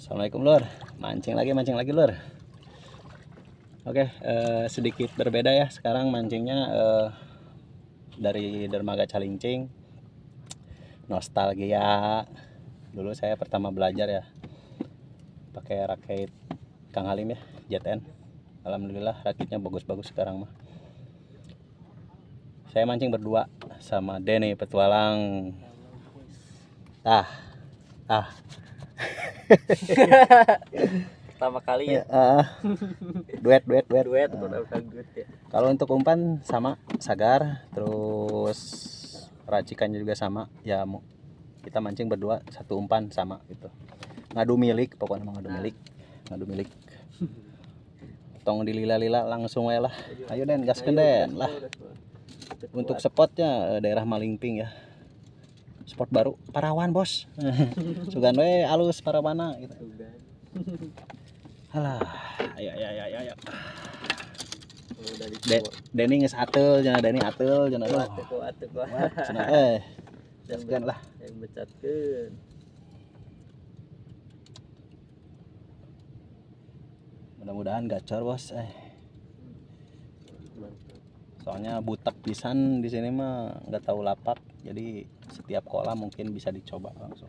Assalamualaikum lur, mancing lagi lur. Oke, sedikit berbeda ya. Sekarang mancingnya dari dermaga Calincing. Nostalgia. Dulu saya pertama belajar ya, pakai rakit Kang Halim ya, JTN. Alhamdulillah rakitnya bagus-bagus sekarang mah. Saya mancing berdua sama Denny Petualang. Pertama kali ya. Duet. Duet Ya. Kalau untuk umpan sama Sagar, terus racikannya juga sama. Ya kita mancing berdua satu umpan sama gitu. Ngadu milik, pokoknya ngadu milik. Tong dilila-lila langsung aja lah. Ayo Den, gaskeun Den lah. Untuk spotnya daerah Malingping ya. Spot baru Parawan bos. Sugan we alus Parawana gitu. Alah, ayo. Denny geus ateul, cenah Denny ateul, cenah Atuh. cenah gaskeun lah. Yang becatkeun. Mudah-mudahan gacor bos. Soalnya butek pisan di sini mah nggak tahu lapak, jadi setiap kolam mungkin bisa dicoba langsung.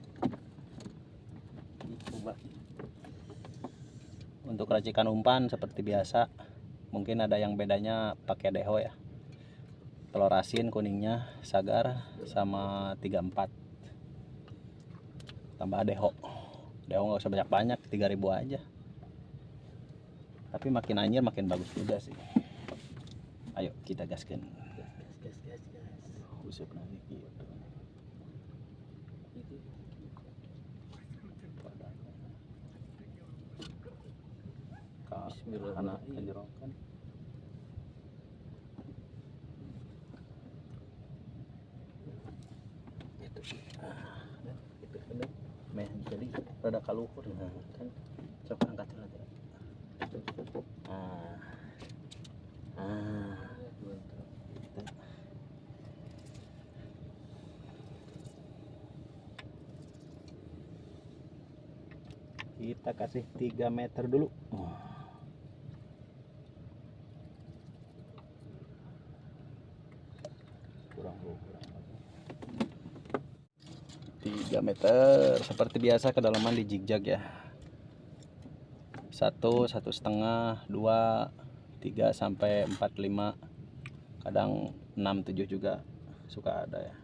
Untuk racikan umpan seperti biasa, mungkin ada yang bedanya pakai deho ya. Telur asin kuningnya Sagar sama 34. Tambah deho. Deho nggak usah banyak-banyak, 3000 aja. Tapi makin anjir makin bagus juga sih. Ayo kita gaskan. Gas. Usap nanti gitu. Anak kejerokan. Itu bener. Meh jadi rada kaluhur nah kan. Coba angkat lagi. Kita kasih 3 meter dulu. Kurang 3 meter seperti biasa, kedalaman di jigjag ya. 1,5, 2, 3 sampai 4, 5, kadang 6, 7 juga suka ada ya.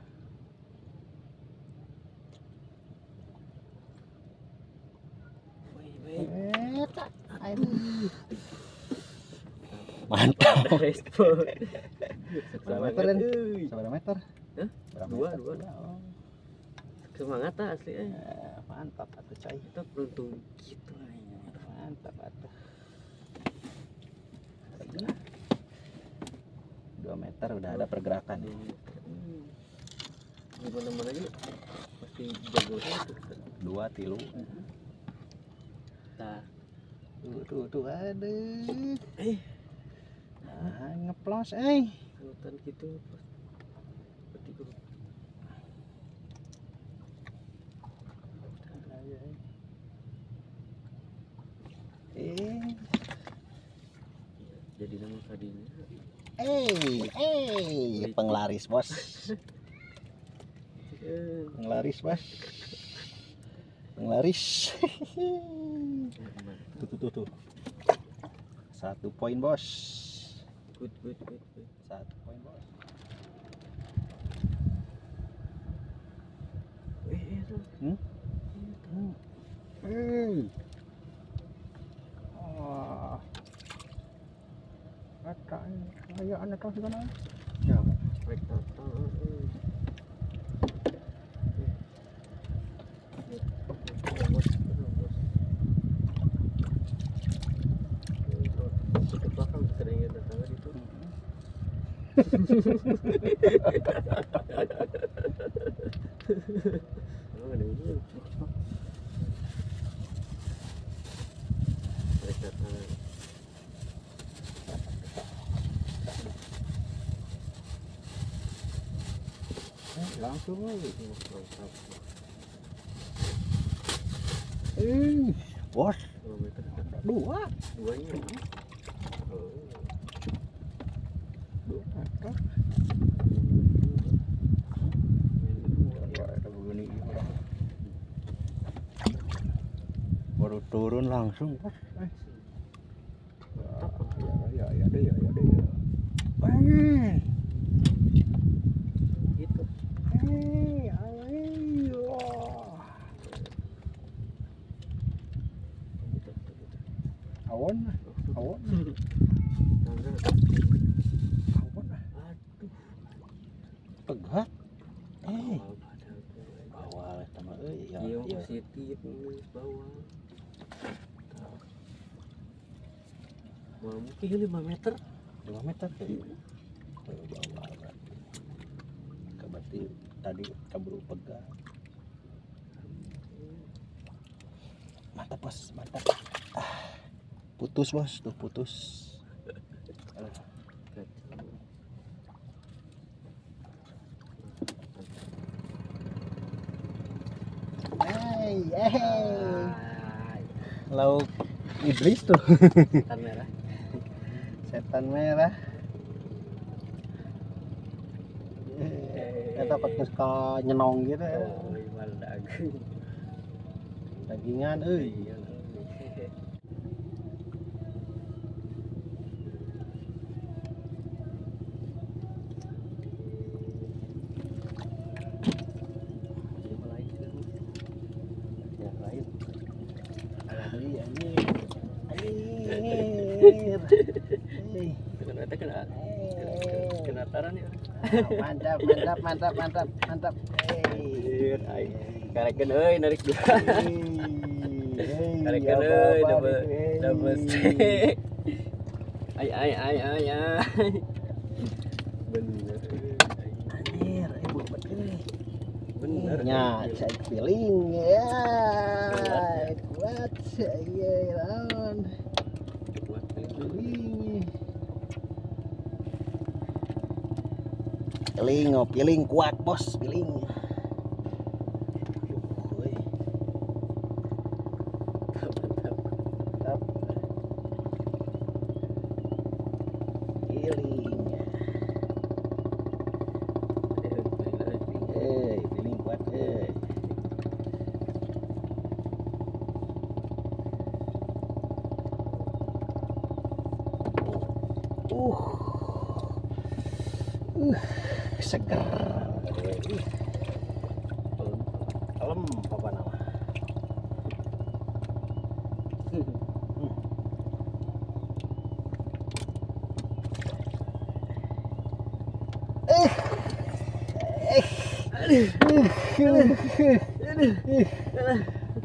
Mantap. Berapa meter? Dua. Semangat asli Mantap atuh cai. Kita beruntung gitu Mantap atuh. 2 meter udah ada pergerakan. Gimana aja pasti jago itu. 2 tilu. Nah. Tuh aduh. Nah, ngeplos Hutan gitu. Seperti itu. Jadi nama tadinya. Penglaris bos. Penglaris. Tuh. 1 poin bos. Good. 1 poin bos. Ayo anak kau sih kan? Ya, spektator. Langsung aja. bos. 2 meter. Dua. Duanya. Oh. 2 meter. Baru turun langsung bos. Ya deh. Gitu. Ayo. Awon. Tanggal. Awon. Aduh. Pegat. Awal padahal tuh. Bawal sama Iya, positif nulis bawah. Mungkin 5 meter. 5 meter kayaknya. Bawal berarti. Berarti tadi kabur pegat. Mantap bos, mantap. Putus bos, tuh putus. Lauk iblis tuh. Setan merah. Setan merah. Kita pakai suka nyenong gitu ya. Oh, imal dagang. Dagingan euy. Iya. Kena taran ya. Mantap. Karekeun euy narik dua. Karekeun euy double stick. Ay. Bener. Anjir, bobot euy. Bener. Nya, saya feeling ya. Kuat saya lawan. Kuat Feeling. Feeling kuat bos, feeling. Mantap. Feeling kuat seger. Kalem apa nama?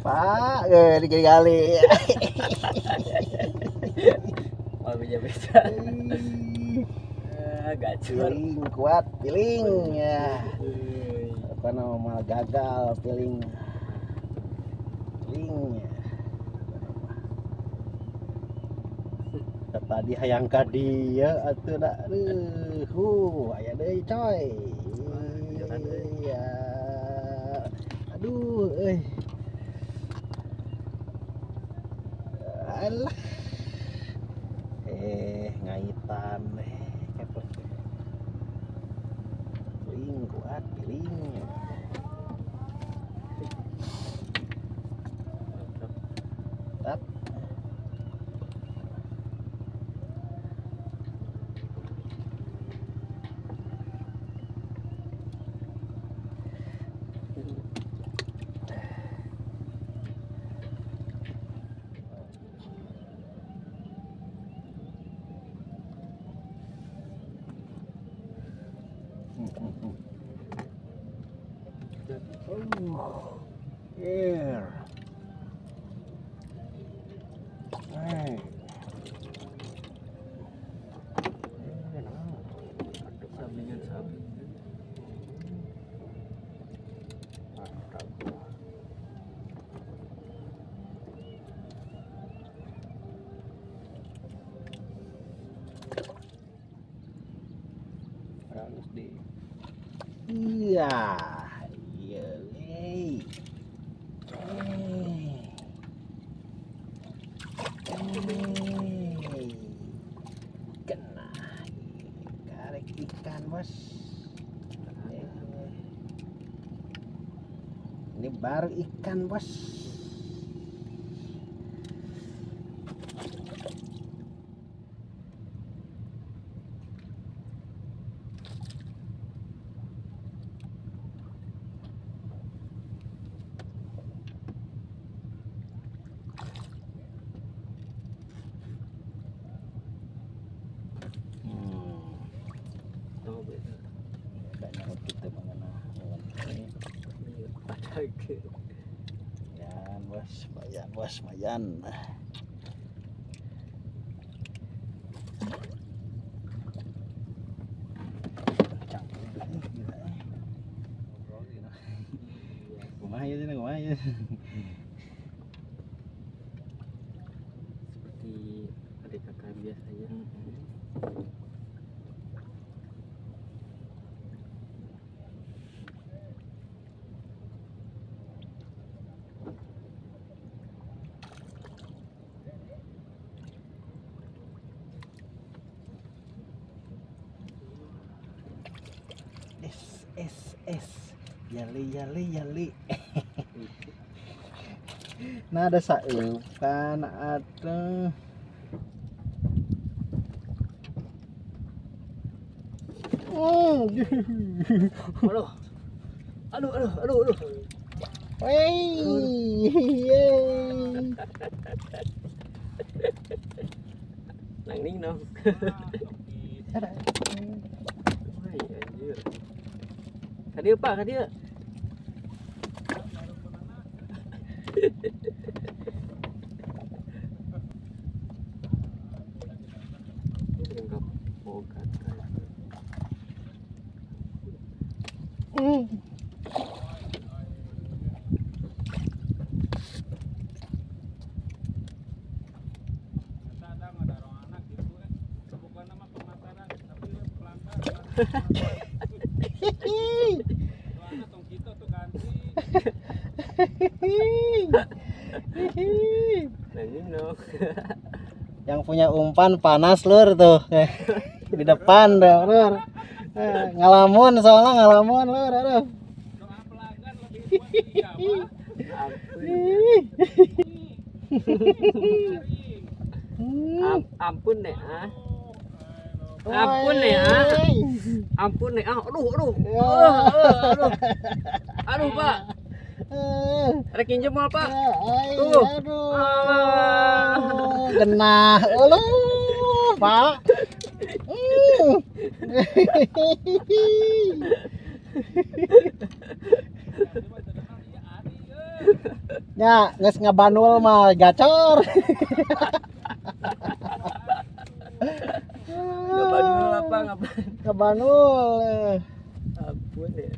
Pak, kali. Mau beja-beja. Gacor. Feeling kuat, feeling ya. Apa nama malah gagal feeling. Tadi hayang ka dia atuh da aya deui coy. Ya. Aduh alah. Ngaitan kepet. Feeling kuat, feeling. Mantap. Air. Sampingan sapi. Harus di. Iya. Kena karek ikan bos. Ini baru ikan bos. Tahu beda. Kayaknya kita mengenal ini. Patahan. Mayan bos, mayan bos, mayan. Kumaha ya, kumaha ya. Seperti adik kakak biasanya. Es. Yali. Nah ada saupan ada. Aduh. Nang ning dong. Wah, anjir. Kadia Pak, kadia. Enggak pogat kan. Nangin dong. Yang punya umpan panas lur tuh. Di depan dah lur. Ngalamun soalnya ngalamun lur. Aduh. Ampun deh ah. Ampun deh ah. Ampun deh ah. Aduh. Aduh Pak. Rek jempol Pak. Tuh. Aduh. Genah. Pak. Ya, geus ngabanul mah gacor. Ngabanul apa Ngabanul. Ampun ya.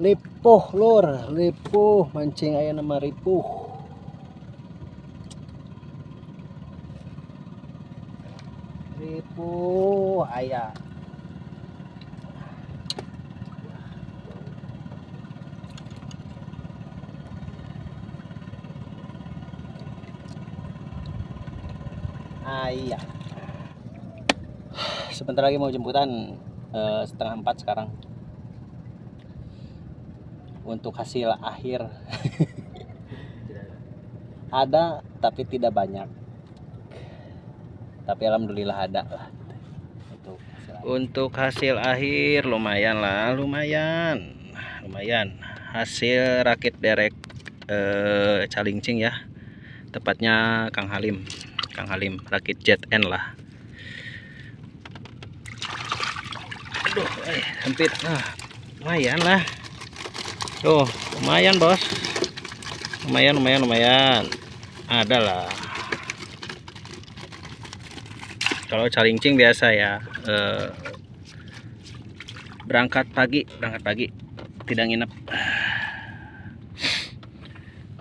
Lipuh lur, lipuh mancing aya nama ripuh. Ayah. Ayah. Sebentar lagi mau jemputan, 3:30 sekarang. Untuk hasil akhir ada tapi tidak banyak. Tapi alhamdulillah ada lah. Untuk hasil akhir lumayan lah, lumayan. Hasil rakit derek calincing ya. Tepatnya Kang Halim rakit ZN lah. Aduh, sempit. Lumayan lah. Tuh, lumayan bos. Lumayan. Ada lah. Kalau calincing biasa ya, berangkat pagi, tidak nginep.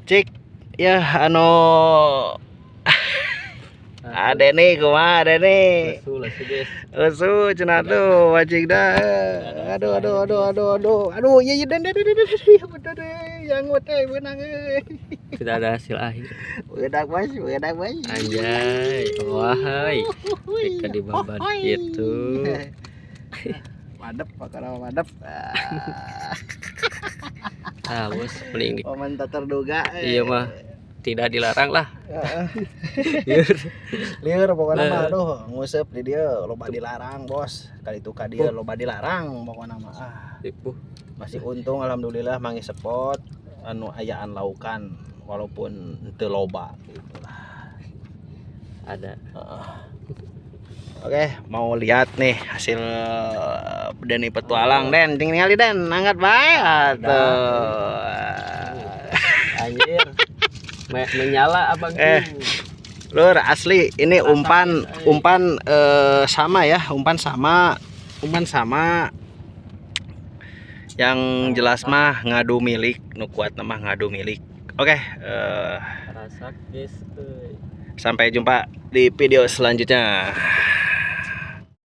Cik, ya ada nih, kumaha ada nih. Lesu cenah tuh, wajib dah. Aduh, iya dan yang teh benang euy. Tidak ada hasil akhir. Bedak mas. Anjay, wahai. Kita dibabat gitu. Madep, pakara madep. Bos, mending di. Momen tak terduga. Iya mah, tidak dilarang lah. Lieur pokoknya mah aduh, nguseup di dieu loba dilarang, Bos. Kali itu ka dieu loba dilarang pokoknya mah. Tipu. Masih untung alhamdulillah mangi spot anu ayaan laukan walaupun teu loba gitu lah. Ada. Oke, mau lihat nih hasil Deni petualang Den. Ting ningali Den, angkat bae atuh. Anjir. Menyala abang. Lur asli ini umpan sama ya, umpan sama. Yang jelas mah ngadu milik, nu kuat mah ngadu milik. Oke, Rasak guys. sampai jumpa di video selanjutnya.